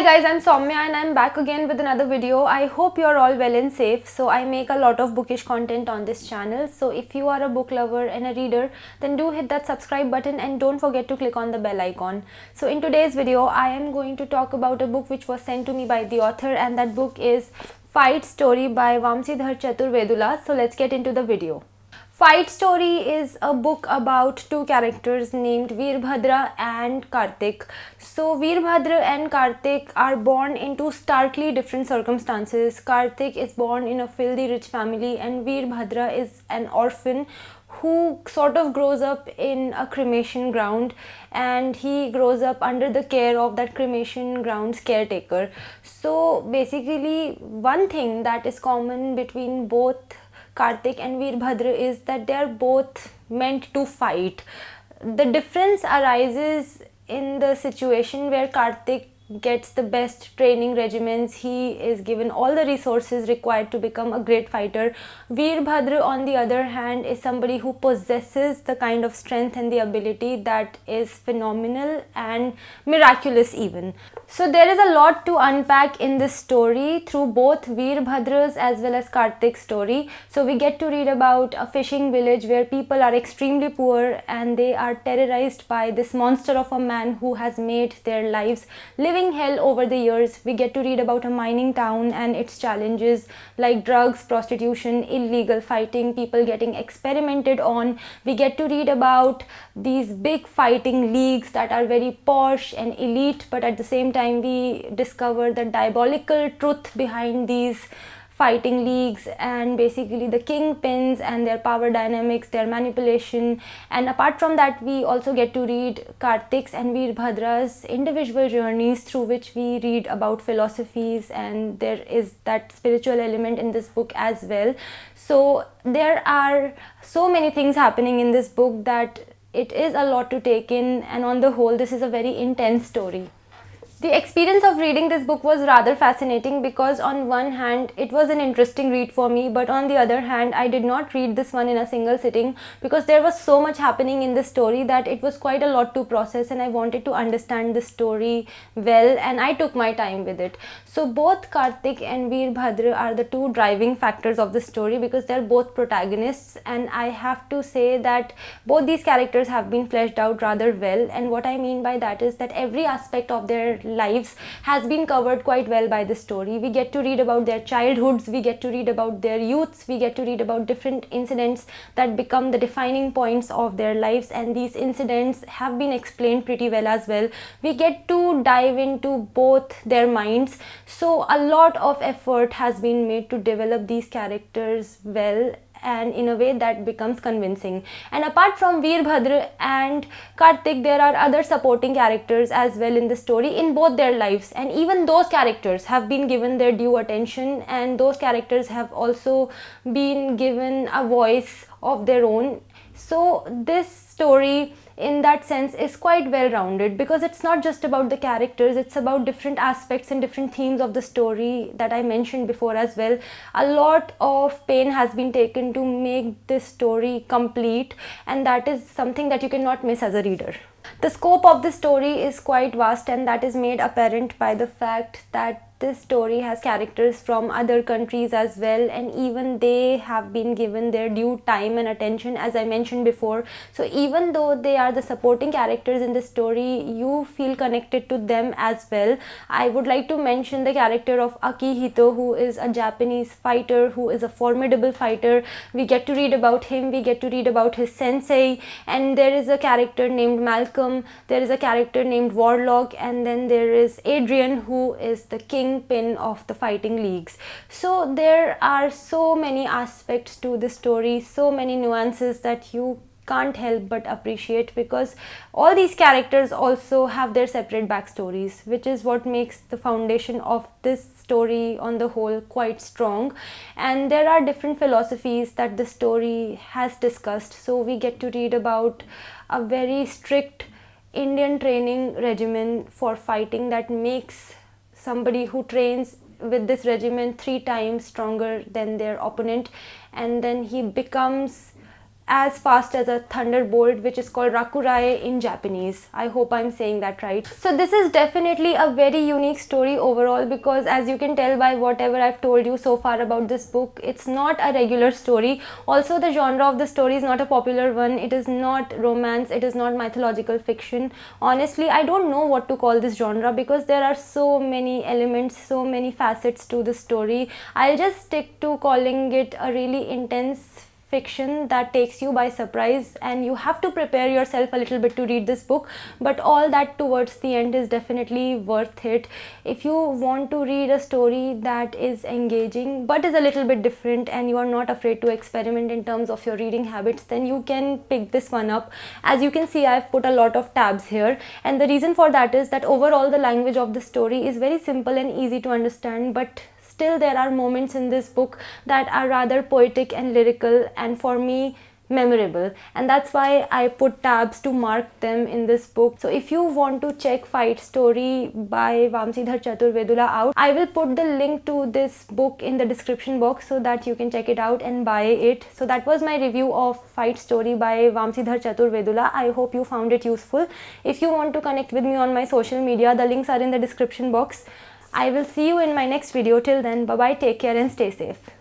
Hi guys, I'm Saumya and I'm back again with another video. I hope you're all well and safe. So I make a lot of bookish content on this channel. So if you are a book lover and a reader, then do hit that subscribe button and don't forget to click on the bell icon. So in today's video, I am going to talk about a book which was sent to me by the author, and that book is Fight Story by VAMSIDHAR CHATURVEDULA. So let's get into the video. Fight Story is a book about two characters named Veerbhadra and Kartik. So Veerbhadra and Kartik are born into starkly different circumstances. Kartik is born in a filthy rich family and Veerbhadra is an orphan who sort of grows up in a cremation ground, and he grows up under the care of that cremation ground's caretaker. So basically, one thing that is common between both Kartik and Veerbhadra is that they are both meant to fight. The difference arises in the situation where Kartik gets the best training regimens. He is given all the resources required to become a great fighter. Veerbhadra, on the other hand, is somebody who possesses the kind of strength and the ability that is phenomenal and miraculous even. So there is a lot to unpack in this story through both Veerbhadra's as well as Kartik's story. So we get to read about a fishing village where people are extremely poor and they are terrorized by this monster of a man who has made their lives living hell over the years. We get to read about a mining town and its challenges like drugs, prostitution, illegal fighting, people getting experimented on. We get to read about these big fighting leagues that are very posh and elite, but at the same time we discover the diabolical truth behind these fighting leagues and basically the kingpins and their power dynamics, their manipulation. And apart from that, we also get to read Kartik's and Veerbhadra's individual journeys through which we read about philosophies, and there is that spiritual element in this book as well. So there are so many things happening in this book that it is a lot to take in, and on the whole this is a very intense story. The experience of reading this book was rather fascinating because on one hand it was an interesting read for me, but on the other hand I did not read this one in a single sitting because there was so much happening in this story that it was quite a lot to process, and I wanted to understand the story well and I took my time with it. So both Kartik and Veerbhadra are the two driving factors of the story because they are both protagonists, and I have to say that both these characters have been fleshed out rather well. And what I mean by that is that every aspect of their lives has been covered quite well by the story. We get to read about their childhoods, we get to read about their youths, we get to read about different incidents that become the defining points of their lives, and these incidents have been explained pretty well as well. We get to dive into both their minds. So a lot of effort has been made to develop these characters well and in a way that becomes convincing. And apart from Veerbhadra and Kartik, there are other supporting characters as well in the story in both their lives, and even those characters have been given their due attention, and those characters have also been given a voice of their own. So this story in that sense is quite well rounded because it's not just about the characters, it's about different aspects and different themes of the story that I mentioned before as well. A lot of pain has been taken to make this story complete, and that is something that you cannot miss as a reader. The scope of the story is quite vast, and that is made apparent by the fact that this story has characters from other countries as well, and even they have been given their due time and attention, as I mentioned before. So even though they are the supporting characters in the story, you feel connected to them as well. I would like to mention the character of Akihito, who is a Japanese fighter, who is a formidable fighter. We get to read about him, we get to read about his sensei, and there is a character named Malcolm, there is a character named Warlock, and then there is Adrian, who is the kingpin of the fighting leagues. So there are so many aspects to the story, so many nuances that you can't help but appreciate, because all these characters also have their separate backstories, which is what makes the foundation of this story on the whole quite strong. And there are different philosophies that the story has discussed. So we get to read about a very strict Indian training regimen for fighting that makes somebody who trains with this regimen 3 times stronger than their opponent, and then he becomes as fast as a thunderbolt, which is called Rakurai in Japanese. I hope I'm saying that right. So this is definitely a very unique story overall, because as you can tell by whatever I've told you so far about this book, it's not a regular story. Also, the genre of the story is not a popular one. It is not romance, it is not mythological fiction. Honestly, I don't know what to call this genre because there are so many elements, so many facets to the story. I'll just stick to calling it a really intense fiction that takes you by surprise, and you have to prepare yourself a little bit to read this book, but all that towards the end is definitely worth it. If you want to read a story that is engaging but is a little bit different, and you are not afraid to experiment in terms of your reading habits, then you can pick this one up. As you can see, I've put a lot of tabs here, and the reason for that is that overall the language of the story is very simple and easy to understand, but still there are moments in this book that are rather poetic and lyrical, and for me memorable, and that's why I put tabs to mark them in this book. So if you want to check Fight Story by VAMSIDHAR CHATURVEDULA out, I will put the link to this book in the description box so that you can check it out and buy it. So that was my review of Fight Story by VAMSIDHAR CHATURVEDULA. I hope you found it useful. If you want to connect with me on my social media, the links are in the description box. I will see you in my next video. Till then, bye bye, take care and stay safe.